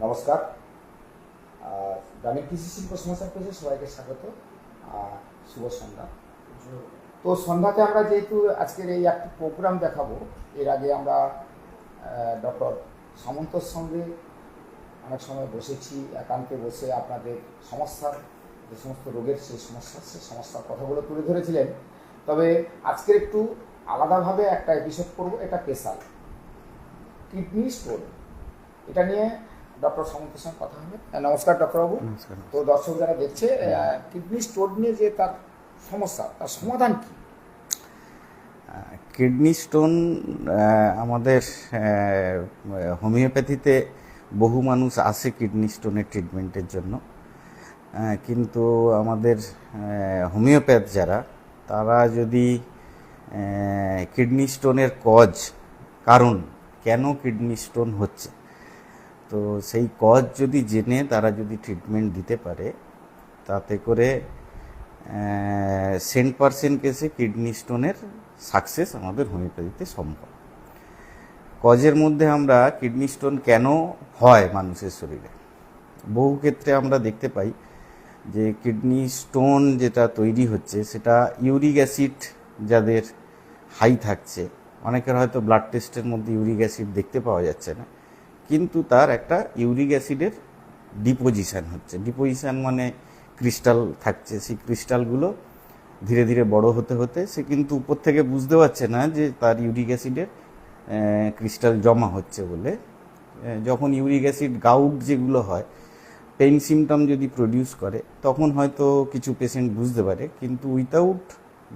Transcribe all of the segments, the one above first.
নমস্কার। গ্রামীণ কৃষি শিল্প সমাচার পেজে সবাইকে স্বাগত। শুভ সন্ধ্যা। তো সন্ধ্যাতে আমরা যেহেতু আজকের এই একটি প্রোগ্রাম দেখাবো, এর আগে আমরা ডক্টর সামন্তর সঙ্গে অনেক সময় বসেছি, একান্তে বসে আপনাদের সমস্যার যে সমস্ত রোগের সেই সমস্যার কথাগুলো তুলে ধরেছিলেন। তবে আজকের একটু আলাদাভাবে একটা এপিসোড করবো, এটা স্পেশাল কিডনি স্টোন, এটা নিয়ে ডক্টর সামন্তের সঙ্গে কথা হবে। নমস্কার ডক্টরবাবু। তো দর্শক যারা দেখছে, কিডনি স্টোন নিয়ে যে তার সমস্যা, তার সমাধান কি? কিডনি স্টোন আমাদের হোমিওপ্যাথিতে বহু মানুষ আসে কিডনি স্টোনের ট্রিটমেন্টের জন্য, কিন্তু আমাদের হোমিওপ্যাথ যারা, তারা যদি কিডনি স্টোনের কারণ কেন কিডনি স্টোন হচ্ছে, তো সেই যদি জেনে তারা যদি ট্রিটমেন্ট দিতে পারে, তাতে করে 100% কেসে কিডনি স্টোনের সাকসেস আমাদের হোমিওপ্যাথিতে সম্ভব। কজের মধ্যে আমরা কিডনি স্টোন কেন হয় মানুষের শরীরে, বহু ক্ষেত্রে আমরা দেখতে পাই যে কিডনি স্টোন যেটা তৈরি হচ্ছে সেটা ইউরিক অ্যাসিড যাদের হাই থাকছে, অনেকের হয়তো ব্লাড টেস্টের মধ্যে ইউরিক অ্যাসিড দেখতে পাওয়া যাচ্ছে না, কিন্তু তার একটা ইউরিক অ্যাসিডের ডিপোজিশন হচ্ছে। ডিপোজিশন মানে ক্রিস্টাল থাকছে, সেই ক্রিস্টালগুলো ধীরে ধীরে বড় হতে হতে সে কিন্তু উপর থেকে বুঝতে পারছে না যে তার ইউরিক অ্যাসিডের ক্রিস্টাল জমা হচ্ছে বলে। যখন ইউরিক অ্যাসিড গাউট যেগুলো হয়, পেইন সিমটম যদি প্রডিউস করে, তখন হয়তো কিছু পেশেন্ট বুঝতে পারে, কিন্তু উইথাউট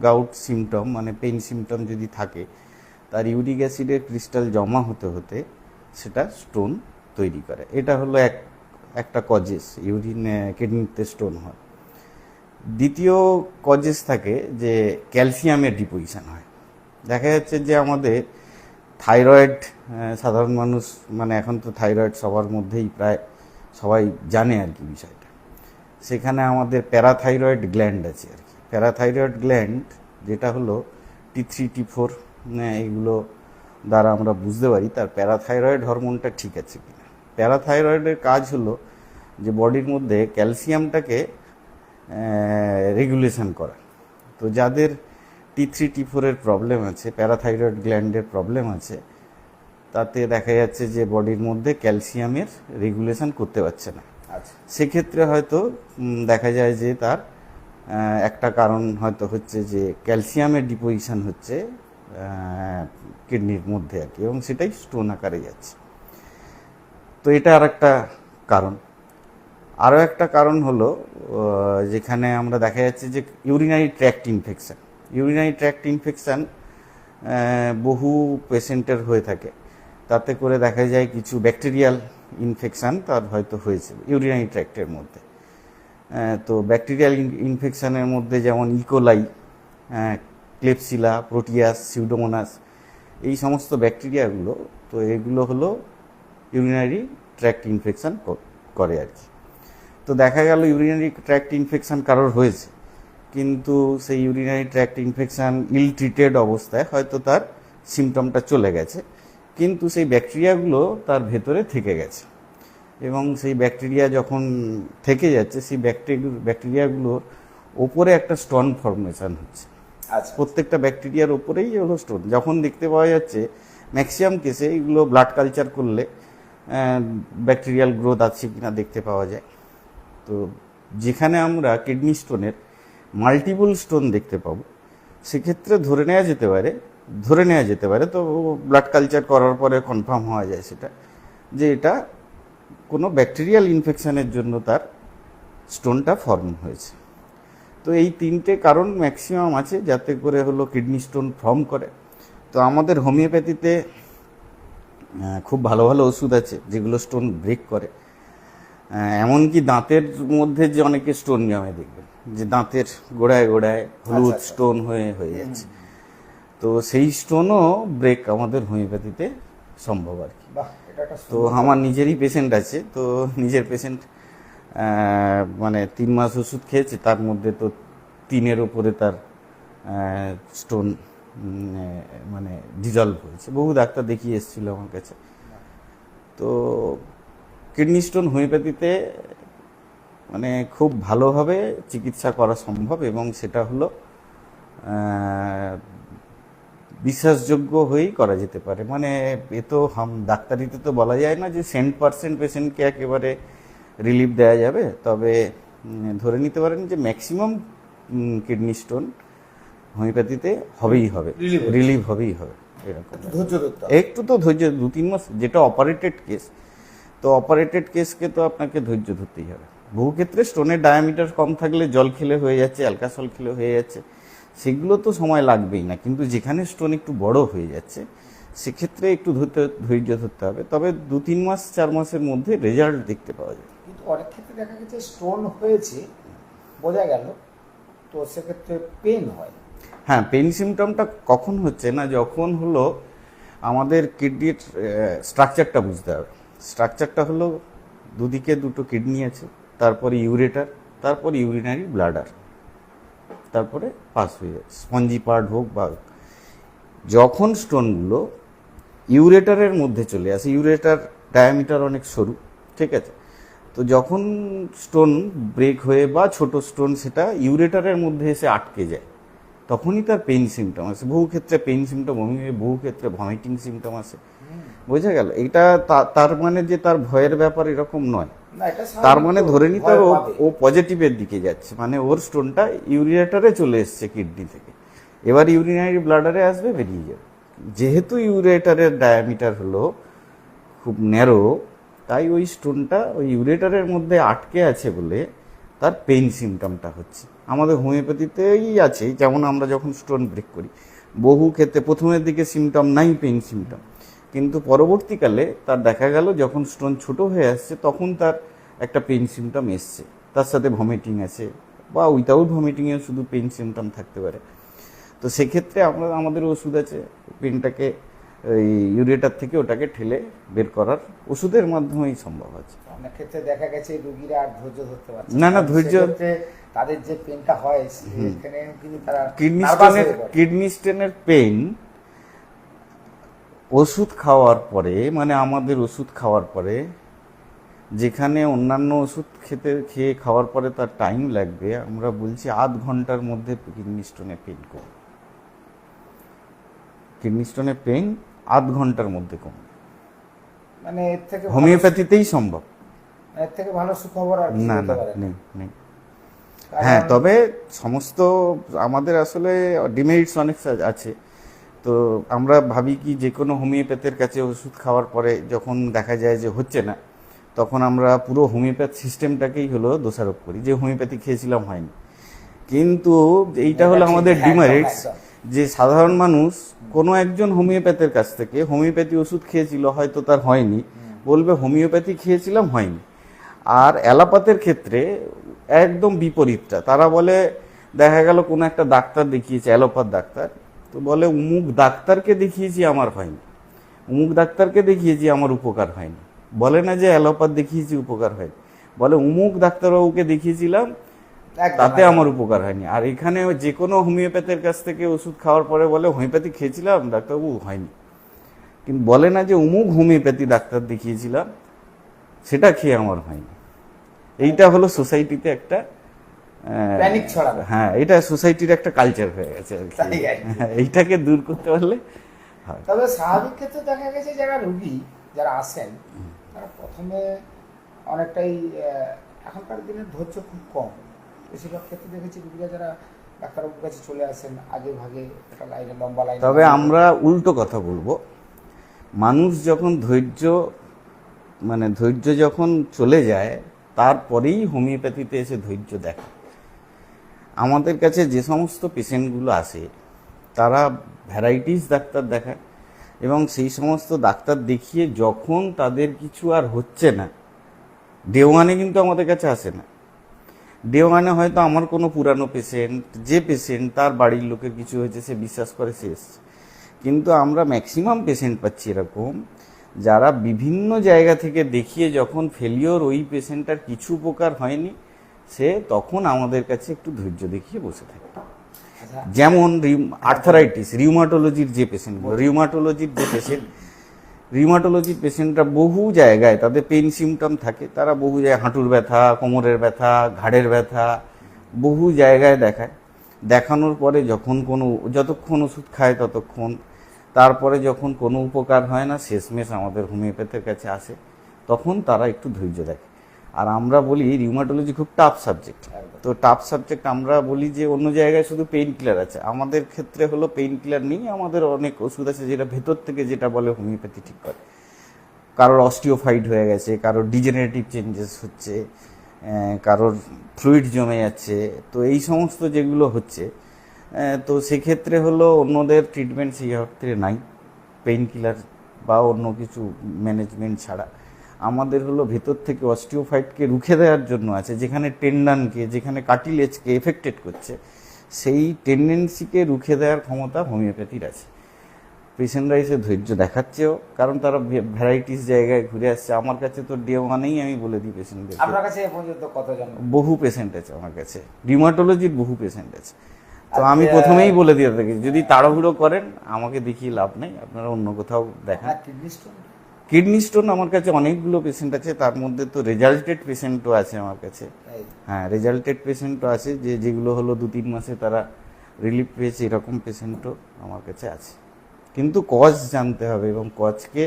গাউট সিমটম মানে পেইন সিমটম যদি থাকে, তার ইউরিক অ্যাসিডের ক্রিস্টাল জমা হতে হতে সেটা স্টোন তৈরি করে। এটা হলো একটা কজেস কিডনিতে স্টোন হয়। দ্বিতীয় কজেস থাকে যে ক্যালসিয়ামের ডিপোজিশন হয়। দেখা যাচ্ছে যে আমাদের থাইরয়েড, সাধারণ মানুষ মানে এখন তো থাইরয়েড সবার মধ্যেই প্রায় সবাই জানে আর কি বিষয়টা। সেখানে আমাদের প্যারাথাইরয়েড গ্ল্যান্ড আছে আর কি। প্যারাথাইরয়েড গ্ল্যান্ড যেটা হলো T3 T4 এগুলো দ্বারা আমরা বুঝতে পারি তার প্যারাথাইরয়েড হরমোনটা ঠিক আছে কিনা। প্যারাথাইরয়েডের কাজ হলো যে বডির মধ্যে ক্যালসিয়ামটাকে রেগুলেশন করা। তো যাদের T3 T4 এর প্রবলেম আছে, প্যারাথাইরয়েড গ্ল্যান্ডের প্রবলেম আছে, তাতে দেখা যাচ্ছে যে বডির মধ্যে ক্যালসিয়ামের রেগুলেশন করতে পারছে না। সেক্ষেত্রে হয়তো দেখা যায় যে তার একটা কারণ হয়তো হচ্ছে যে ক্যালসিয়ামের ডিপোজিশন হচ্ছে কিডনির মধ্যে আর কি, এবং সেটাই স্টোন আকারে যাচ্ছে। তো এটা আর একটা কারণ। আরও একটা কারণ হলো যেখানে আমরা দেখা যাচ্ছে যে urinary tract infection. Urinary tract infection বহু পেশেন্টের হয়ে থাকে। তাতে করে দেখা যায় কিছু ব্যাকটেরিয়াল ইনফেকশান তার হয়তো হয়েছে ইউরিনারি ট্র্যাক্টের মধ্যে। তো ব্যাকটেরিয়াল ইনফেকশানের মধ্যে যেমন ইকোলাই, ক্লেপসিলা, প্রোটিয়াস, সিউডোমোনাস, এই সমস্ত ব্যাকটেরিয়াগুলো, তো এগুলো হলো ইউরিনারি ট্র্যাক্ট ইনফেকশান করে আর কি। তো দেখা গেল ইউরিনারি ট্র্যাক্ট ইনফেকশান কারোর হয়েছে, কিন্তু সেই ইউরিনারি ট্র্যাক্ট ইনফেকশান ইল ট্রিটেড অবস্থায় হয়তো তার সিমটমটা চলে গেছে, কিন্তু সেই ব্যাকটেরিয়াগুলো তার ভেতরে থেকে গেছে, এবং সেই ব্যাকটেরিয়া যখন থেকে যাচ্ছে, সেই ব্যাকটেরিয়াগুলোর ওপরে একটা স্টোন ফর্মেশন হচ্ছে। প্রত্যেকটা ব্যাকটেরিয়ার ওপরেই হলো স্টোন। যখন দেখতে পাওয়া যাচ্ছে ম্যাক্সিমাম কেসে এগুলো ব্লাড কালচার করলে ব্যাকটেরিয়াল গ্রোথ আছে কিনা দেখতে পাওয়া যায়। তো যেখানে আমরা কিডনি স্টোনের মাল্টিপল স্টোন দেখতে পাবো, সেক্ষেত্রে ধরে নেওয়া যেতে পারে, তো ব্লাড কালচার করার পরে কনফার্ম হওয়া যায় সেটা, যে এটা কোনো ব্যাকটেরিয়াল ইনফেকশানের জন্য তার স্টোনটা ফর্ম হয়েছে। তো এই তিনটে কারণ ম্যাক্সিমাম আছে যাতে করে হলো কিডনি স্টোন ফর্ম করে। তো আমাদের হোমিওপ্যাথিতে খুব ভালো ভালো ওষুধ আছে যেগুলো স্টোন ব্রেক করে। এমনকি দাঁতের মধ্যে যে অনেকে স্টোন জমে দেখবেন, যে দাঁতের গোড়ায় গোড়ায় হলুদ স্টোন হয়ে যাচ্ছে, তো সেই স্টোনও ব্রেক আমাদের হোমিওপ্যাথিতে সম্ভব আর কি। তো আমার নিজেরই পেশেন্ট আছে, তো নিজের পেশেন্ট মানে 3 মাস ওষুধ খেয়েছে, তার মধ্যে তো 3-এর উপরে তার স্টোন মানে ডিজলভ হয়েছে। বহু ডাক্তার দেখিয়ে এসেছিল আমার কাছে। তো কিডনি স্টোন হোমিওপ্যাথিতে মানে খুব ভালোভাবে চিকিৎসা করা সম্ভব, এবং সেটা হলো বিশ্বাসযোগ্য হয়েই করা যেতে পারে। মানে এ তো ডাক্তারিতে তো বলা যায় না যে 100% পেশেন্টকে একেবারে রিলিফ দেওয়া যাবে, তবে ধরে নিতে পারেন যে ম্যাক্সিমাম কিডনি স্টোন হোমিওপ্যাথিতে হবেই হবে, রিলিভ হবেই হবে। এরকম ধৈর্য ধরতে হবে। একটু তো ধৈর্য, 2-3 মাস, যেটা অপারেটেড কেস, তো অপারেটেড কেসকে তো আপনাকে ধৈর্য ধরতেই হবে। বহু ক্ষেত্রে স্টোনের ডায়ামিটার কম থাকলে জল খেলে হয়ে যাচ্ছে, অ্যালকাসল খেলে হয়ে যাচ্ছে, সেগুলো তো সময় লাগবেই না। কিন্তু যেখানে স্টোন একটু বড় হয়ে যাচ্ছে সেক্ষেত্রে একটু ধৈর্য ধরতে হবে, তবে 2-3 মাস 4 মাসের মধ্যে রেজাল্ট দেখতে পাওয়া যায়। কিন্তু অনেক ক্ষেত্রে দেখা গেছে স্টোন হয়েছে বোঝা গেল, তো সেক্ষেত্রে পেন হয়। হ্যাঁ, পেইন সিমটমটা কখন হচ্ছে না, যখন হলো আমাদের কিডনির স্ট্রাকচারটা বুঝতে হবে। স্ট্রাকচারটা হলো দুদিকে দুটো কিডনি আছে, তারপরে ইউরেটার, তারপর ইউরিনারি ব্লাডার, তারপরে পাস হয়ে যায় স্পঞ্জি পার্ট হোক বা। যখন স্টোনগুলো ইউরেটারের মধ্যে চলে আসে, ইউরেটার ডায়ামিটার অনেক সরু, ঠিক আছে, তো যখন স্টোন ব্রেক হয়ে বা ছোট স্টোন সেটা ইউরেটারের মধ্যে এসে আটকে যায়, তখনই তার পেইন সিমটম আসে। বহু ক্ষেত্রে পেইন সিমটম, বহু ক্ষেত্রে ভমিটিং সিমটম আসে। বোঝা গেল? এটা তার মানে যে তার ভয়ের ব্যাপার এরকম নয়। তার মানে ধরে নিতে হবে ও পজিটিভের দিকে যাচ্ছে, মানে ওর স্টোনটা ইউরিনেটারে চলে এসছে কিডনি থেকে, এবার ইউরিনারি ব্লাডারে আসবে, বেরিয়ে যাবে। যেহেতু ইউরেটারের ডায়ামিটার হলো খুব ন্যারো, তাই ওই স্টোনটা ওই ইউরেটারের মধ্যে আটকে আছে বলে তার পেইন সিমটমটা হচ্ছে। আমাদের হোমিওপ্যাথিতেই আছে, যেমন আমরা যখন স্টোন ব্রেক করি বহু ক্ষেত্রে প্রথমের দিকে সিমটম নাই, পেইন সিমটম, কিন্তু পরবর্তীকালে তার দেখা গেল যখন স্টোন ছোট হয়ে আসছে তখন তার একটা পেইন সিমটম এসছে, তার সাথে ভমিটিং আছে বা উইথাউট ভমিটিংয়েও শুধু পেইন সিমটম থাকতে পারে। তো সেক্ষেত্রে আমাদের ওষুধ আছে, পেনটাকে এই ইউরেটার থেকে ওটাকে ঠেলে বের করার ওষুধের মাধ্যমেই সম্ভব আছে। অনেক ক্ষেত্রে দেখা গেছে রোগীরা আর ধৈর্য ধরতে পারছে না, ধৈর্য, তাদের যে পেনটা হয় সেখানে কিন্তু তারা কিডনি স্টোনের পেইন ওষুধ খাওয়ার পরে, মানে আমাদের ওষুধ খাওয়ার পরে, যেখানে অন্যান্য ওষুধ খেয়ে খাওয়ার পরে তার টাইম লাগবে, আমরা বলছি আধ ঘন্টার মধ্যে কিডনি স্টোনে পেইন কমবে। কিডনি স্টোনের পেইন আধ ঘন্টার মধ্যে কমবে, মানে এর থেকে হোমিওপ্যাথিতেই সম্ভব। এর থেকে ভালো সুখবর আর না, নেই। হ্যাঁ, তবে সমস্ত আমাদের আসলে ডিমেরিটস অনেক আছে। তো আমরা ভাবি কি যে কোনো হোমিওপ্যাথের কাছে ওষুধ খাওয়ার পরে যখন দেখা যায় যে হচ্ছে না, তখন আমরা পুরো হোমিওপ্যাথ সিস্টেমটাকেই হলো দোষারোপ করি যে হোমিওপ্যাথি খেয়েছিলাম হয়নি। কিন্তু এইটা হলো আমাদের ডিমেরিটস, যে সাধারণ মানুষ কোনো একজন হোমিওপ্যাথের কাছ থেকে হোমিওপ্যাথি ওষুধ খেয়েছিল, হয়তো তার হয়নি, বলবে হোমিওপ্যাথি খেয়েছিলাম হয়নি। আর অ্যালোপ্যাথের ক্ষেত্রে একদম বিপরীতটা, তারা বলে দেখা গেল কোনো একটা ডাক্তার দেখিয়েছে, অ্যালোপ্যাথ ডাক্তার, তো বলে অমুক ডাক্তারকে দেখিয়েছি আমার হয়নি, অমুক ডাক্তারকে দেখিয়েছি আমার উপকার হয়নি। বলে না যে অ্যালোপ্যাথ দেখিয়েছি উপকার হয়নি, বলে অমুক ডাক্তারবাবুকে দেখিয়েছিলাম তাতে আমার উপকার হয়নি। আর এখানে যে কোনো হোমিওপ্যাথের কাছ থেকে ওষুধ খাওয়ার পরে বলে হোমিওপ্যাথি খেয়েছিলাম ডাক্তারবাবু হয়নি, কিন্তু বলে না যে অমুক হোমিওপ্যাথি ডাক্তার দেখিয়েছিলাম সেটা খেয়ে আমার হয়নি। এইটা হলো সোসাইটিতে একটা প্যানিক ছড়ানো। হ্যাঁ, এটা সোসাইটির একটা কালচার হয়ে গেছে আর কি। এইটাকে দূর করতে পারলে। তবে স্বাভাবিক ক্ষেত্রে দেখা গেছে যারা রোগী যারা আসেন তারা প্রথমে অনেকটাই এখনকার দিনের ধৈর্য খুব কম। বেশিরভাগ ক্ষেত্রে দেখেছি রোগীরা যারা ডাক্তারবাবুর কাছে চলে আসেন আগে ভাগে একটা লাইনে, লম্বা লাইন। তবে আমরা উল্টো কথা বলবো, মানুষ যখন ধৈর্য যখন চলে যায় তারপরেই হোমিওপ্যাথিতে এসে ধৈর্য দেখে। আমাদের কাছে যে সমস্ত পেশেন্টগুলো আসে তারা ভ্যারাইটিস ডাক্তার দেখায়, এবং সেই সমস্ত ডাক্তার দেখিয়ে যখন তাদের কিছু আর হচ্ছে না, ডে ওয়ানে কিন্তু আমাদের কাছে আসে না। ডে ওয়ানে হয়তো আমার কোনো পুরানো পেশেন্ট, যে পেশেন্ট তার বাড়ির লোকের কিছু হয়েছে সে বিশ্বাস করে সে এসছে, কিন্তু আমরা ম্যাক্সিমাম পেশেন্ট পাচ্ছি এরকম যারা বিভিন্ন জায়গা থেকে দেখিয়ে যখন ফেলিওর ওই পেশেন্টটার কিছু উপকার হয়নি, সে তখন আমাদের কাছে একটু ধৈর্য দেখিয়ে বসে থাকে। যেমন আর্থারাইটিস, রিউমাটোলজির যে পেশেন্ট, রিউমাটোলজির পেশেন্টরা বহু জায়গায় তাদের পেইন সিমটম থাকে, তারা বহু জায়গায় হাঁটুর ব্যথা, কোমরের ব্যথা, ঘাড়ের ব্যথা বহু জায়গায় দেখায়। দেখানোর পরে যতক্ষণ ওষুধ খায় ততক্ষণ, তারপরে যখন কোনো উপকার হয় না শেষমেশ আমাদের হোমিওপ্যাথের কাছে আসে, তখন তারা একটু ধৈর্য দেখে। আর আমরা বলি রিউমাটোলজি খুব টাফ সাবজেক্ট। তো টাফ সাবজেক্ট আমরা বলি যে অন্য জায়গায় শুধু পেইন কিলার আছে, আমাদের ক্ষেত্রে হলো পেইন কিলার নেই, আমাদের অনেক ওষুধ আছে যেটা ভেতর থেকে যেটা বলে হোমিওপ্যাথি ঠিক করে। কারোর অস্টিওফাইড হয়ে গেছে, কারোর ডিজেনারেটিভ চেঞ্জেস হচ্ছে, কারোর ফ্লুইড জমে যাচ্ছে, তো এই সমস্ত যেগুলো হচ্ছে, তো সেক্ষেত্রে হলো অন্যদের ট্রিটমেন্ট সেই অর্থে নাই পেইন কিলার বা অন্য কিছু ম্যানেজমেন্ট ছাড়া। আমাদের হলো ভেতর থেকে অস্টিওফাইটকে রুখে দেওয়ার জন্য আছে, যেখানে টেন্ডনকে, যেখানে কার্টিলেজকে এফেক্টেড করছে, সেই টেন্ডেন্সিকে রুখে দেওয়ার ক্ষমতা হোমিওপ্যাথির আছে। পেশেন্টরা এসে ধৈর্য দেখাচ্ছেও, কারণ তারা ভ্যারাইটিস জায়গায় ঘুরে আসছে। আমার কাছে তো ডে ওয়ানেই আমি বলে দিই পেশেন্টদের, আপনার কাছে এ পর্যন্ত কতজন? বহু পেশেন্ট আছে আমার কাছে, রিউমাটোলজির বহু পেশেন্ট আছে। তো আমি প্রথমেই বলে দিয়ে থাকি, যদি তাড়াহুড়ো করেন আমাকে দেখিয়ে লাভ নেই, আপনারা অন্য কোথাও দেখান। কিডনি স্টোন আমার কাছে অনেকগুলো পেশেন্ট আছে, তার মধ্যে তো রেজাল্টেড পেশেন্টও আছে আমার কাছে। হ্যাঁ, রেজাল্টেড পেশেন্টও আছে, যেগুলো হলো 2-3 মাসে তারা রিলিফ পেয়েছে, এরকম পেশেন্টও আমার কাছে আছে। কিন্তু কজ জানতে হবে এবং কজকে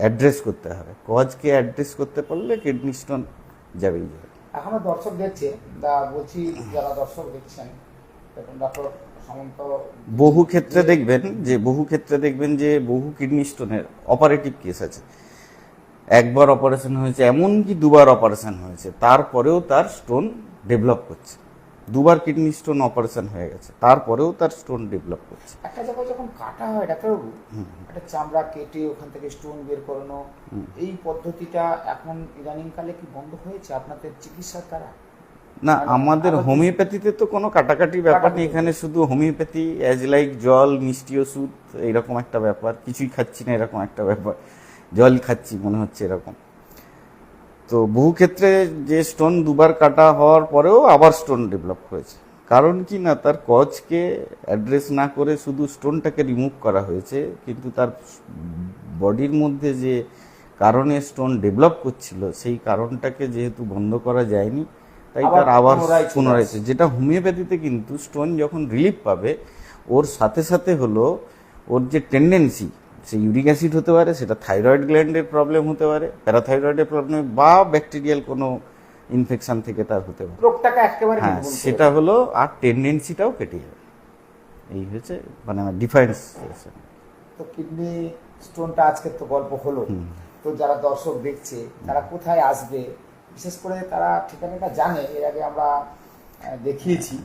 অ্যাড্রেস করতে হবে। কজকে অ্যাড্রেস করতে পারলে কিডনি স্টোন যাবেই যাবে। এখনো দর্শক দেখছে, বলছি যারা দর্শক দেখছেন, ডক্টর সামন্ত বহু ক্ষেত্রে দেখবেন যে বহু কিডনি স্টোনের অপারেটিভ কেস আছে। একবার অপারেশন হয়েছে, এমনকি 2বার অপারেশন হয়েছে, তারপরেও তার স্টোন ডেভেলপ করছে। 2বার কিডনি স্টোন অপারেশন হয়ে গেছে, তারপরেও তার স্টোন ডেভেলপ করছে। একটা জায়গায় যখন কাটা হয় ডাক্তারবাবু, একটা চামড়া কেটে ওখান থেকে স্টোন বের করানো, এই পদ্ধতিটা এখন ইদানিংকালে কি বন্ধ হয়েছে আপনাদের চিকিৎসার দ্বারা? না, আমাদের হোমিওপ্যাথিতে তো কোনো কাটাকাটি ব্যাপার নেই। এখানে শুধু হোমিওপ্যাথি অ্যাজ লাইক জল, মিষ্টি ওষুধ, এইরকম একটা ব্যাপার। কিছুই খাচ্ছি না এরকম একটা ব্যাপার, জল খাচ্ছি মনে হচ্ছে এরকম। তো বহু ক্ষেত্রে যে স্টোন 2বার কাটা হওয়ার পরেও আবার স্টোন ডেভেলপ হয়েছে, কারণ কি না, তার কজকে অ্যাড্রেস না করে শুধু স্টোনটাকে রিমুভ করা হয়েছে, কিন্তু তার বডির মধ্যে যে কারণে স্টোন ডেভেলপ করছিল সেই কারণটাকে যেহেতু বন্ধ করা যায়নি, তাই তার আবার পুনরায়, যেটা হোমিওপ্যাথিতে কিন্তু স্টোন যখন রিলিফ পাবে ওর সাথে সাথে হলো ওর যে টেন্ডেন্সি, সে ইউরিক অ্যাসিড হতে পারে, সেটা থাইরয়েড গ্ল্যান্ডের প্রবলেম হতে পারে, প্যারাথাইরয়েডের প্রবলেম, বা ব্যাকটেরিয়াল কোনো ইনফেকশন থেকে তার হতে পারে, রোগটাকে একেবারে সেটা হলো, আর টেন্ডেন্সিটাও কেটে যাবে। এই হচ্ছে মানে আমার ডিফারেন্স। তো কিডনি স্টোনটা আজকে তো গল্প হলো, তো যারা দর্শক দেখছে তারা কোথায় আসবে, বিশেষ করে তারা ঠিকানাটা জানে, এর আগে আমরা দেখিয়েছি,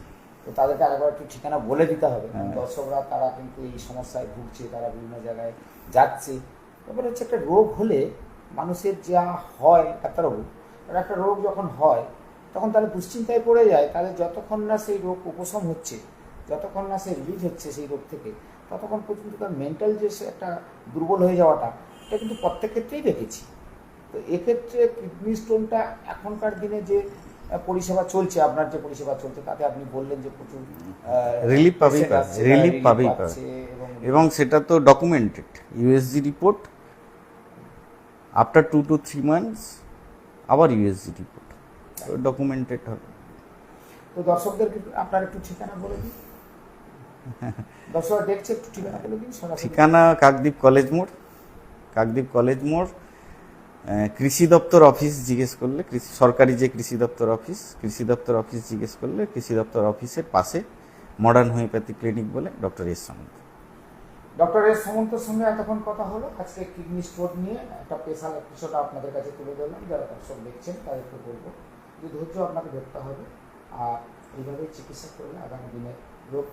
তো তাদেরকে আরেকবার একটু ঠিকানা বলে দিতে হবে। দর্শকরা তারা কিন্তু এই সমস্যায় ভুগছে, তারা বিভিন্ন জায়গায় যাচ্ছে। এবার হচ্ছে একটা রোগ হলে মানুষের যা হয় ডাক্তারবাবু, একটা রোগ যখন হয় তখন তারা দুশ্চিন্তায় পড়ে যায়। তাদের যতক্ষণ না সেই রোগ উপশম হচ্ছে, যতক্ষণ না সে রিলিজ হচ্ছে সেই রোগ থেকে, ততক্ষণ পর্যন্ত তার মেন্টাল যে একটা দুর্বল হয়ে যাওয়াটা, এটা কিন্তু প্রত্যেক ক্ষেত্রেই দেখেছি। তো এক্ষেত্রে কিডনি স্টোনটা এখনকার দিনে যে পরিষেবা চলছে, আপনার যে পরিষেবা চলছে, তাতে আপনি বললেন যে প্রচুর রিলিফ পাবেই এবং সেটা তো documented, USG report after 2 to 3 months, আবার ইউএসজি রিপোর্ট ডকুমেন্টেড হবে। তো দর্শকদের আপনার একটু ঠিকানা বলে দিন, দর্শকরা দেখছে, একটু ঠিকানা বলে দিন। ঠিকানা কাকদ্বীপ কলেজ মোড়, কৃষি দপ্তর অফিস জিজ্ঞেস করলে, সরকারি যে কৃষি দপ্তর অফিস জিজ্ঞেস করলে, কৃষি দপ্তর অফিসের পাশে মডার্ন হোমিওপ্যাথি ক্লিনিক বলে ডক্টর এস সামন্তর সঙ্গে এতক্ষণ কথা হলো। আজকে কিডনি স্টোন নিয়ে একটা স্পেশাল এপিসোড আপনাদের কাছে তুলে ধরলাম। যারা দর্শক দেখছেন তাদেরকে বলবো যে ধৈর্য আপনাকে ধরতে হবে, আর এইভাবেই চিকিৎসা করলে আগামী দিনে রোগ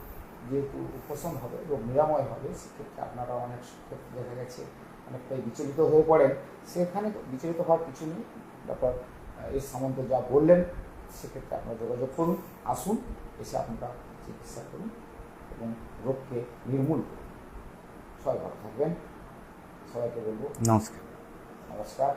যেহেতু উপশম হবে, রোগ নিরাময় হবে, সেক্ষেত্রে আপনারা অনেক ক্ষেত্রে দেখা গেছে অনেকটাই বিচলিত হয়ে পড়েন। সেখানে বিচলিত হওয়ার কিছু নেই। ডক্টর এস সামন্ত যা বললেন সেক্ষেত্রে আপনারা যোগাযোগ করুন, আসুন, এসে আপনারা চিকিৎসা করুন এবং রোগকে নির্মূল করুন। সবাই ভালো থাকবেন, সবাইকে বলবো নমস্কার।